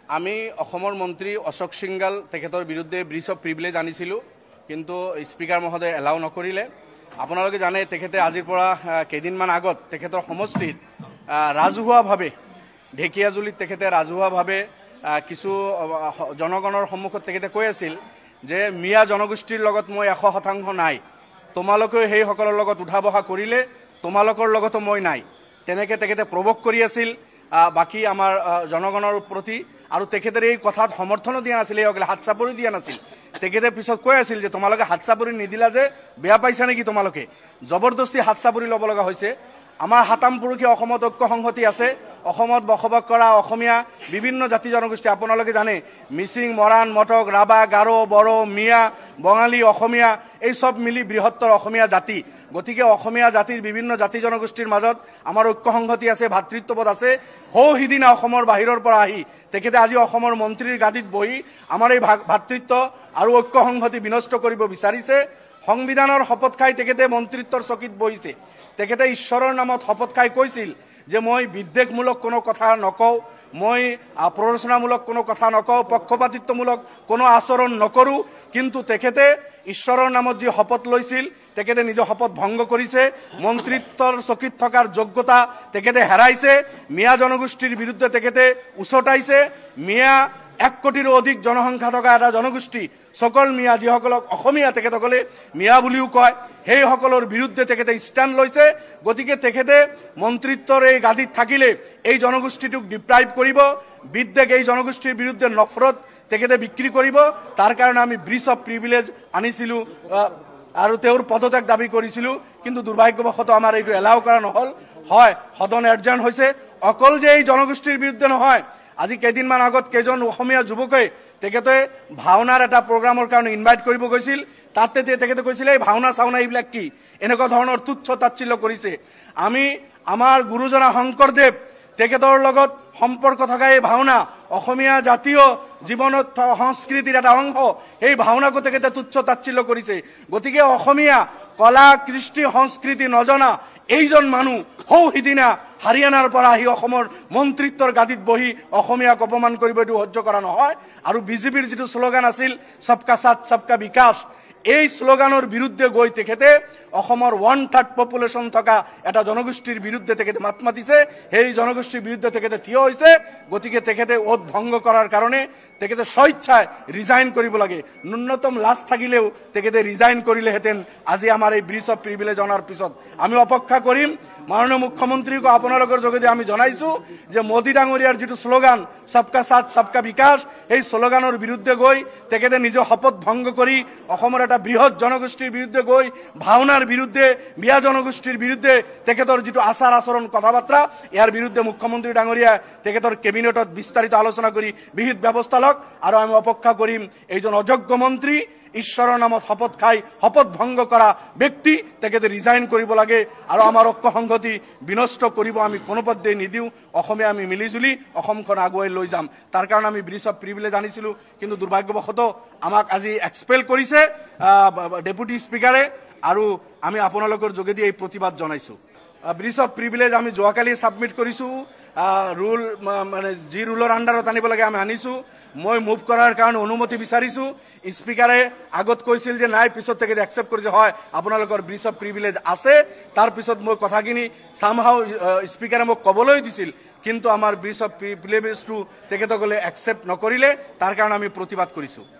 আমি অসমৰ মন্ত্ৰী অশোক সিংগাল তেখেতৰ বিৰুদ্ধে ব্ৰিজ অফ প্ৰিভিলেজ আনিছিলোঁ, কিন্তু স্পিকাৰ মহোদয়ে এলাউ নকৰিলে। আপোনালোকে জানে তেখেতে আজিৰ পৰা কেইদিনমান আগত তেখেতৰ সমষ্টিত ৰাজহুৱাভাৱে ঢেকীয়াজুলিত তেখেতে ৰাজহুৱাভাৱে কিছু জনগণৰ সন্মুখত তেখেতে কৈ আছিল যে মিয়া জনগোষ্ঠীৰ লগত মই 100% নাই, তোমালোকেও সেইসকলৰ লগত উঠা বহা কৰিলে, তোমালোকৰ লগতো মই নাই, তেনেকৈ তেখেতে প্ৰভোগ কৰি আছিল বাকী আমাৰ জনগণৰ প্ৰতি। আৰু তেখেতে এই কথাত সমৰ্থনো দিয়া নাছিল, এইসকলে হাত চাপৰি দিয়া নাছিল। তেখেতে পিছত কৈ আছিল যে তোমালোকে হাত চাপৰি নিদিলা যে বেয়া পাইছা নেকি, তোমালোকে জবৰদস্তি হাত চাপৰি ল'ব লগা হৈছে। আমাৰ সাতাম পুৰুষে অসমত ঐক্য সংহতি আছে, অসমত বসবাস কৰা অসমীয়া বিভিন্ন জাতি জনগোষ্ঠী আপোনালোকে জানে, মিচিং, মৰাণ, মটক, ৰাভা, গাৰো, বড়ো, মিয়া, বঙালী, অসমীয়া এই সব মিলি বৃহত্তৰ অসমীয়া জাতি। গতিকে অসমীয়া জাতিৰ বিভিন্ন জাতি জনগোষ্ঠীৰ মাজত আমাৰ ঐক্য সংহতি আছে, ভাতৃত্ববোধ আছে। সিদিনা অসমৰ বাহিৰৰ পৰা আহি তেখেতে আজি অসমৰ মন্ত্ৰীৰ গাদীত বহি আমাৰ এই ভাতৃত্ব আৰু ঐক্য সংহতি বিনষ্ট কৰিব বিচাৰিছে। সংবিধানৰ শপত খাই তেখেতে মন্ত্ৰিত্বৰ চকীত বহিছে। তেখেতে ঈশ্বৰৰ নামত শপত খাই কৈছিল যে মই বিদ্বেষমূলক কোনো কথা নকওঁ, মই প্ৰৰোচনামূলক কোনো কথা নকওঁ, পক্ষপাতিত্বমূলক কোনো আচৰণ নকৰোঁ। কিন্তু তেখেতে ঈশ্বৰৰ নামত যি শপত লৈছিল তেখেতে নিজৰ শপত ভংগ কৰিছে। মন্ত্ৰিত্বৰ চকীত থকাৰ যোগ্যতা তেখেতে হেৰাইছে। মিয়া জনগোষ্ঠীৰ বিৰুদ্ধে তেখেতে উচতাইছে। মিয়া 1 কোটিৰো অধিক জনসংখ্যা থকা এটা জনগোষ্ঠী, সকল মিয়া যিসকলক অসমীয়া তেখেতসকলে মিয়া বুলিও কয়, সেইসকলৰ বিৰুদ্ধে তেখেতে ষ্টেণ্ড লৈছে। গতিকে তেখেতে মন্ত্ৰিত্বৰ এই গাদীত থাকিলে এই জনগোষ্ঠীটোক ডিপ্ৰাইভ কৰিব, বিদ্বেষ এই জনগোষ্ঠীৰ বিৰুদ্ধে নফৰত তেখেতে বিক্ৰী কৰিব। তাৰ কাৰণে আমি ব্ৰিজ অফ প্ৰিভিলেজ আনিছিলোঁ আৰু তেওঁৰ পদত্যাগ দাবী কৰিছিলোঁ, কিন্তু দুৰ্ভাগ্যবশতঃ আমাৰ এইটো এলাউ কৰা নহ'ল। হয়, সদন এডজাৰ্ণ হৈছে। অকল যে এই জনগোষ্ঠীৰ বিৰুদ্ধে নহয়, আজি কেইদিনমান আগত কেইজন অসমীয়া যুৱকে তেখেতে ভাওনাৰ এটা প্ৰগ্ৰামৰ কাৰণে ইনভাইট কৰিব গৈছিল। তাতে তেখেতে কৈছিলে এই ভাওনা চাওনা এইবিলাক কি, এনেকুৱা ধৰণৰ তুচ্ছ তাচ্ছিল্য কৰিছে। আমি আমাৰ গুৰুজনা শংকৰদেৱ তেখেতৰ লগত সম্পৰ্ক থকা এই ভাওনা অসমীয়া জাতীয় জীৱনত সংস্কৃতিৰ এটা অংশ, এই ভাওনাকো তেখেতে তুচ্ছ তাচ্ছিল্য কৰিছে। গতিকে অসমীয়া কলা কৃষ্টি সংস্কৃতি নজনা এইজন মানুহ সিদিনা হাৰিয়ানাৰ পৰা আহি অসমৰ মন্ত্ৰিত্বৰ গাদীত বহি অসমীয়াক অপমান কৰিব, এইটো সহ্য কৰা নহয়। আৰু বিজেপিৰ যিটো শ্লোগান আছিল সবকা সাথ সবকা বিকাশ, এই শ্লোগানৰ বিৰুদ্ধে গৈ তেখেতে অসমৰ 1/3 পপুলেশ্যন থকা এটা জনগোষ্ঠীৰ বিৰুদ্ধে তেখেতে মাত মাতিছে। সেই জনগোষ্ঠীৰ বিৰুদ্ধে তেখেতে থিয় হৈছে। গতিকে তেখেতে ওথ ভংগ কৰাৰ কাৰণে তেখেতে স্বেচ্ছাই ৰিজাইন কৰিব লাগে। ন্যূনতম লাজ থাকিলেও তেখেতে ৰিজাইন কৰিলেহেঁতেন আজি আমাৰ এই ব্ৰিজ অফ প্ৰিভিলেজ অনাৰ পিছত। আমি অপেক্ষা কৰিম। মাননীয় মুখ্যমন্ত্ৰীকো আপোনালোকৰ যোগেদি আমি জনাইছোঁ যে মোদী ডাঙৰীয়াৰ যিটো শ্লোগান সবকা সাথ সবকা বিকাশ, এই শ্লোগানৰ বিৰুদ্ধে গৈ তেখেতে নিজৰ শপত ভংগ কৰি অসমৰ এটা বৃহৎ জনগোষ্ঠীৰ বিৰুদ্ধে গৈ ভাওনাৰ বিৰুদ্ধে, মিয়া জনগোষ্ঠীৰ বিৰুদ্ধে তেখেতৰ যিটো আচাৰ আচৰণ কথা বাৰ্তা, ইয়াৰ বিৰুদ্ধে মুখ্যমন্ত্ৰী ডাঙৰীয়া তেখেতৰ কেবিনেটত বিস্তাৰিত আলোচনা কৰি বিহিত ব্যৱস্থা লওক। আৰু আমি অপেক্ষা কৰিম এইজন অযোগ্য মন্ত্ৰী, ঈশ্বৰৰ নামত শপত খাই শপত ভংগ কৰা ব্যক্তি তেখেতে ৰিজাইন কৰিব লাগে। আৰু আমাৰ ঐক্য সংহতি বিনষ্ট কৰিব আমি কোনোপধ্যেই নিদিওঁ। অসমীয়া আমি মিলিজুলি অসমখন আগুৱাই লৈ যাম। তাৰ কাৰণে আমি ব্ৰিজ অফ প্ৰিভিলেজ আনিছিলোঁ, কিন্তু দুৰ্ভাগ্যবশতঃ আমাক আজি এক্সপেল কৰিছে ডেপুটি স্পিকাৰে। আৰু আমি আপোনালোকৰ যোগেদি এই প্ৰতিবাদ জনাইছোঁ। ব্ৰিজ অফ প্ৰিভিলেজ আমি যোৱাকালি ছাবমিট কৰিছোঁ। ৰুল মানে যি ৰুলৰ আণ্ডাৰত আনিব লাগে আমি আনিছোঁ। মই মুভ কৰাৰ কাৰণে অনুমতি বিচাৰিছোঁ। স্পিকাৰে আগত কৈছিল যে নাই, পিছত তেখেতে একচেপ্ট কৰিছে হয় আপোনালোকৰ ব্ৰিজ অফ প্ৰিভিলেজ আছে। তাৰপিছত মই কথাখিনি চামহাও স্পিকাৰে মোক ক'বলৈ দিছিল, কিন্তু আমাৰ ব্ৰিজ অফ প্ৰিভিলেজটো তেখেতসকলে একচেপ্ট নকৰিলে। তাৰ কাৰণে আমি প্ৰতিবাদ কৰিছোঁ।